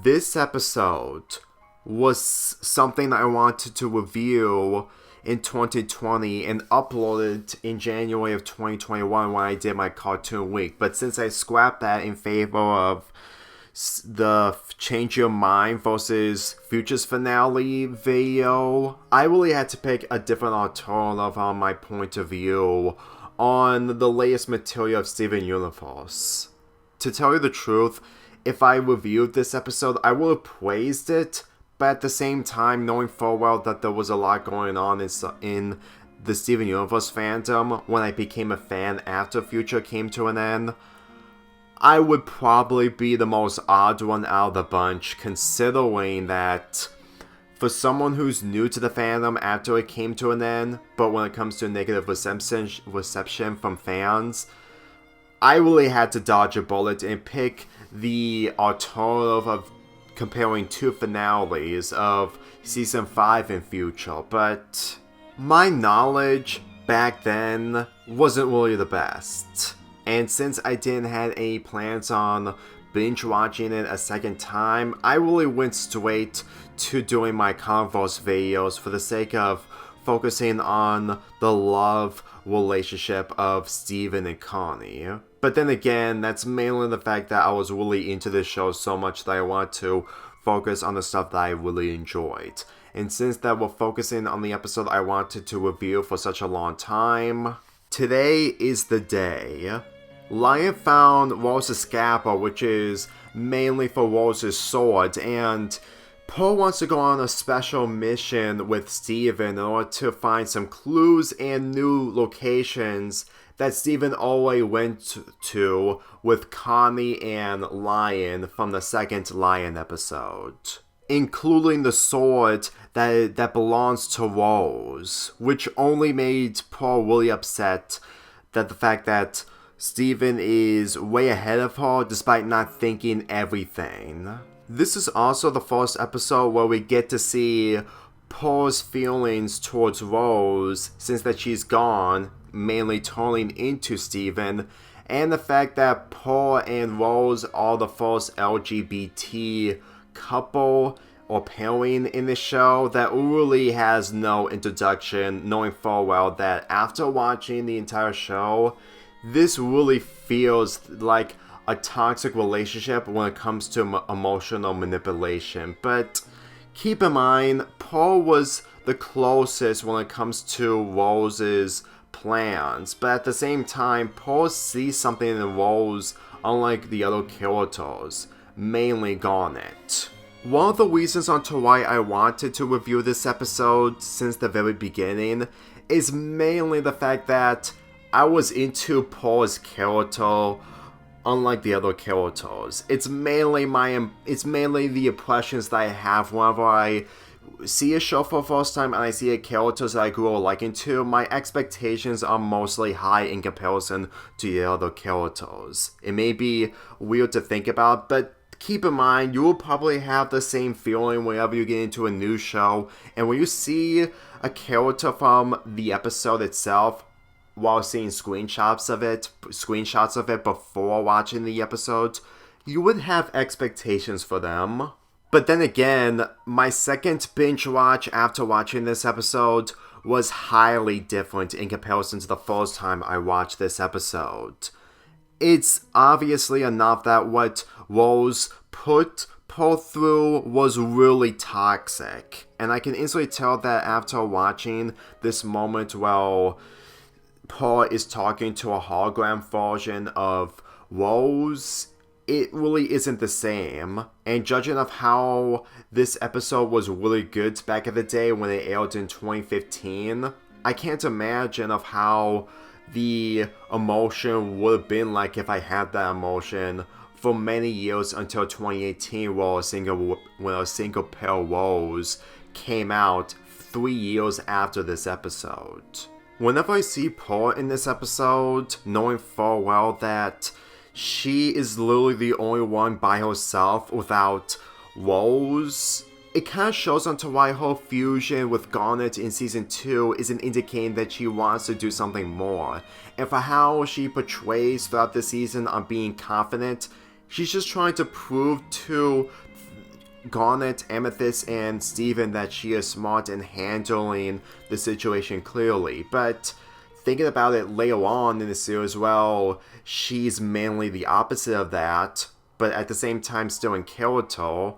This episode was something that I wanted to review in 2020 and uploaded in January of 2021 when I did my Cartoon Week. But since I scrapped that in favor of the Change Your Mind versus Futures finale video, I really had to pick a different alternative on my point of view on the latest material of Steven Universe. To tell you the truth, if I reviewed this episode, I would have praised it, but at the same time, knowing full well that there was a lot going on in the Steven Universe fandom when I became a fan after Future came to an end, I would probably be the most odd one out of the bunch, considering that for someone who's new to the fandom after it came to an end, but when it comes to negative reception from fans, I really had to dodge a bullet and pick the alternative of comparing two finales of Season 5 in Future, but my knowledge back then wasn't really the best. And since I didn't have any plans on binge watching it a second time, I really went straight to doing my Converse videos for the sake of focusing on the love relationship of Steven and Connie. But then again, that's mainly the fact that I was really into this show so much that I want to focus on the stuff that I really enjoyed. And since that we're focusing on the episode I wanted to review for such a long time, today is the day. Lion found Rose's Scabbard, which is mainly for Rose's sword, and Pearl wants to go on a special mission with Steven in order to find some clues and new locations that Steven already went to with Connie and Lion from the second Lion episode, including the sword that belongs to Rose, which only made Pearl really upset that the fact that Steven is way ahead of her despite not thinking everything. This is also the first episode where we get to see Pearl's feelings towards Rose since that she's gone, mainly turning into Steven, and the fact that Pearl and Rose are the first LGBT couple or pairing in the show that really has no introduction, knowing full well that after watching the entire show, this really feels like a toxic relationship when it comes to emotional manipulation. But keep in mind, Pearl was the closest when it comes to Rose's plans. But at the same time, Pearl sees something in Rose unlike the other characters, mainly Garnet. One of the reasons onto why I wanted to review this episode since the very beginning is mainly the fact that I was into Pearl's character, unlike the other characters. It's mainly the impressions that I have whenever I see a show for the first time and I see a characters that I grew liking to. My expectations are mostly high in comparison to the other characters. It may be weird to think about, but keep in mind, you will probably have the same feeling whenever you get into a new show, and when you see a character from the episode itself, while seeing screenshots of it before watching the episode, you would have expectations for them. But then again, my second binge watch after watching this episode was highly different in comparison to the first time I watched this episode. It's obviously enough that what Rose put Pearl through was really toxic, and I can easily tell that after watching this moment where Pearl is talking to a hologram version of Rose, it really isn't the same. And judging of how this episode was really good back in the day when it aired in 2015, I can't imagine of how the emotion would have been like if I had that emotion for many years until 2018 when a single Pearl Rose came out 3 years after this episode. Whenever I see Pearl in this episode, knowing full well that she is literally the only one by herself without Rose, it kind of shows onto why her fusion with Garnet in Season 2 isn't indicating that she wants to do something more. And for how she portrays throughout the season on being confident, she's just trying to prove to Garnet, Amethyst, and Steven that she is smart in handling the situation clearly, but thinking about it later on in the series, well, she's mainly the opposite of that, but at the same time still in character.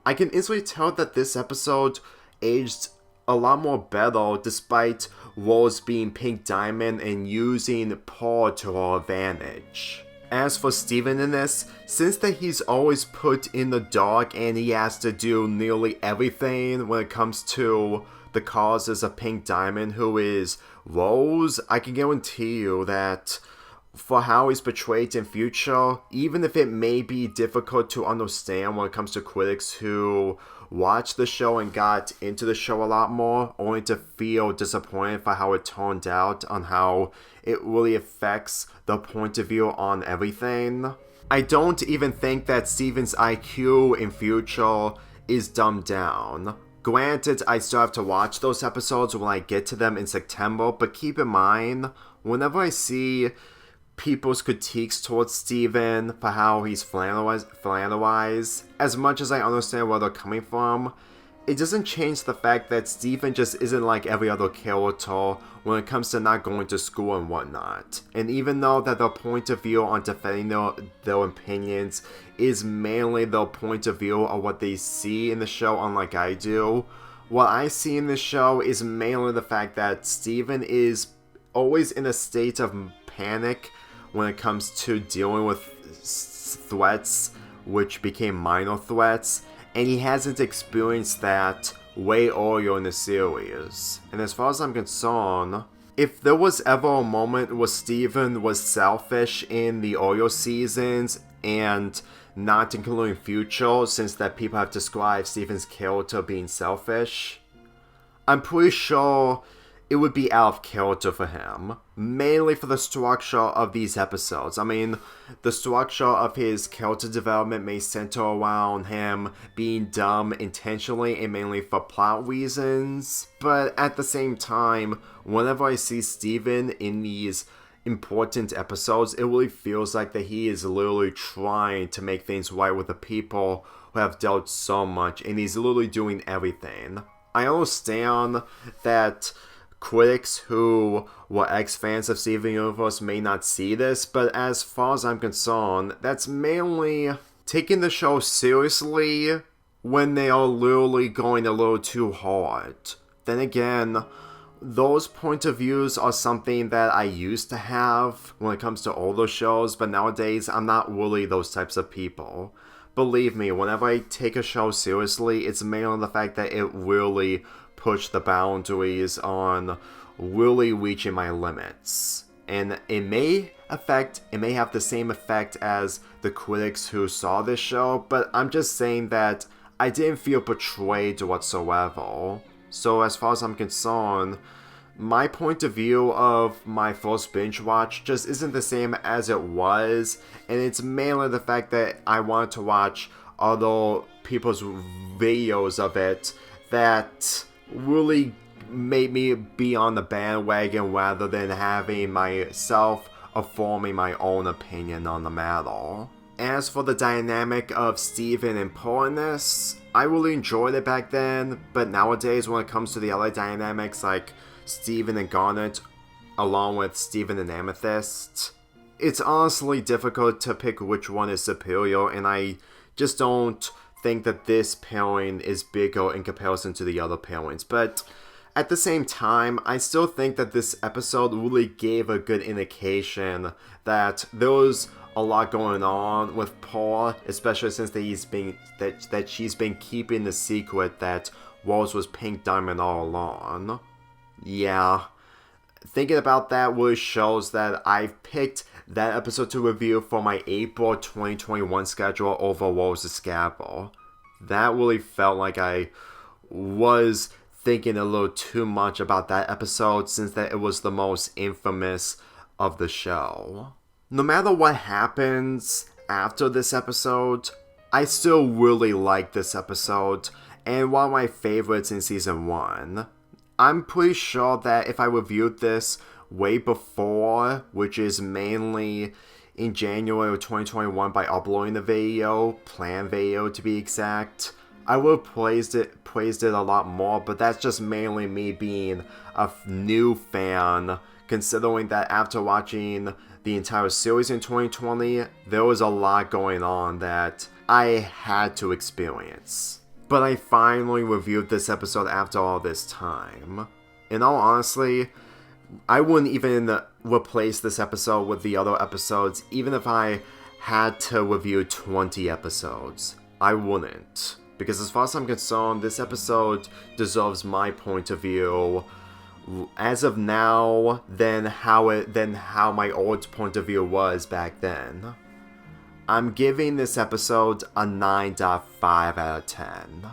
I can easily tell that this episode aged a lot more better despite Rose being Pink Diamond and using Paul to her advantage. As for Steven in this, since that he's always put in the dark and he has to do nearly everything when it comes to the causes of Pink Diamond, who is Rose, I can guarantee you that for how he's portrayed in future, even if it may be difficult to understand when it comes to critics who watched the show and got into the show a lot more, only to feel disappointed for how it turned out, on how it really affects the point of view on everything. I don't even think that Steven's IQ in future is dumbed down. Granted, I still have to watch those episodes when I get to them in September, but keep in mind, whenever I see people's critiques towards Steven for how he's flannel-wise, as much as I understand where they're coming from, it doesn't change the fact that Steven just isn't like every other character when it comes to not going to school and whatnot. And even though that their point of view on defending their opinions is mainly their point of view of what they see in the show, unlike I do, what I see in the show is mainly the fact that Steven is always in a state of panic when it comes to dealing with threats which became minor threats, and he hasn't experienced that way earlier in the series. And as far as I'm concerned, if there was ever a moment where Steven was selfish in the earlier seasons, and not including future, since that people have described Steven's character being selfish, I'm pretty sure it would be out of character for him, mainly for the structure of these episodes. I mean, the structure of his character development may center around him being dumb intentionally and mainly for plot reasons, but at the same time, whenever I see Steven in these important episodes, it really feels like that he is literally trying to make things right with the people who have dealt so much, and he's literally doing everything. I understand that critics who were ex-fans of Steven Universe may not see this, but as far as I'm concerned, that's mainly taking the show seriously when they are literally going a little too hard. Then again, those point of views are something that I used to have when it comes to older shows, but nowadays I'm not really those types of people. Believe me, whenever I take a show seriously, it's mainly the fact that it really push the boundaries on really reaching my limits. And it may have the same effect as the critics who saw this show, but I'm just saying that I didn't feel betrayed whatsoever. So as far as I'm concerned, my point of view of my first binge watch just isn't the same as it was, and it's mainly the fact that I wanted to watch other people's videos of it that really made me be on the bandwagon rather than having myself forming my own opinion on the matter. As for the dynamic of Steven and Paul in this, I really enjoyed it back then, but nowadays when it comes to the other dynamics like Steven and Garnet, along with Steven and Amethyst, it's honestly difficult to pick which one is superior, and I just don't think that this pairing is bigger in comparison to the other pairings. But at the same time, I still think that this episode really gave a good indication that there was a lot going on with Paul, especially since that she's been keeping the secret that Rose was Pink Diamond all along. Yeah, thinking about that really shows that I've picked that episode to review for my April 2021 schedule over Rose's Scabbard. That really felt like I was thinking a little too much about that episode, since that it was the most infamous of the show. No matter what happens after this episode, I still really like this episode, and one of my favorites in season 1. I'm pretty sure that if I reviewed this way before, which is mainly in January of 2021 by uploading the video, planned video to be exact, I would have praised it a lot more, but that's just mainly me being a new fan, considering that after watching the entire series in 2020, there was a lot going on that I had to experience. But I finally reviewed this episode after all this time. In all honesty, I wouldn't even replace this episode with the other episodes, even if I had to review 20 episodes. I wouldn't. Because as far as I'm concerned, this episode deserves my point of view as of now than how my old point of view was back then. I'm giving this episode a 9.5 out of 10.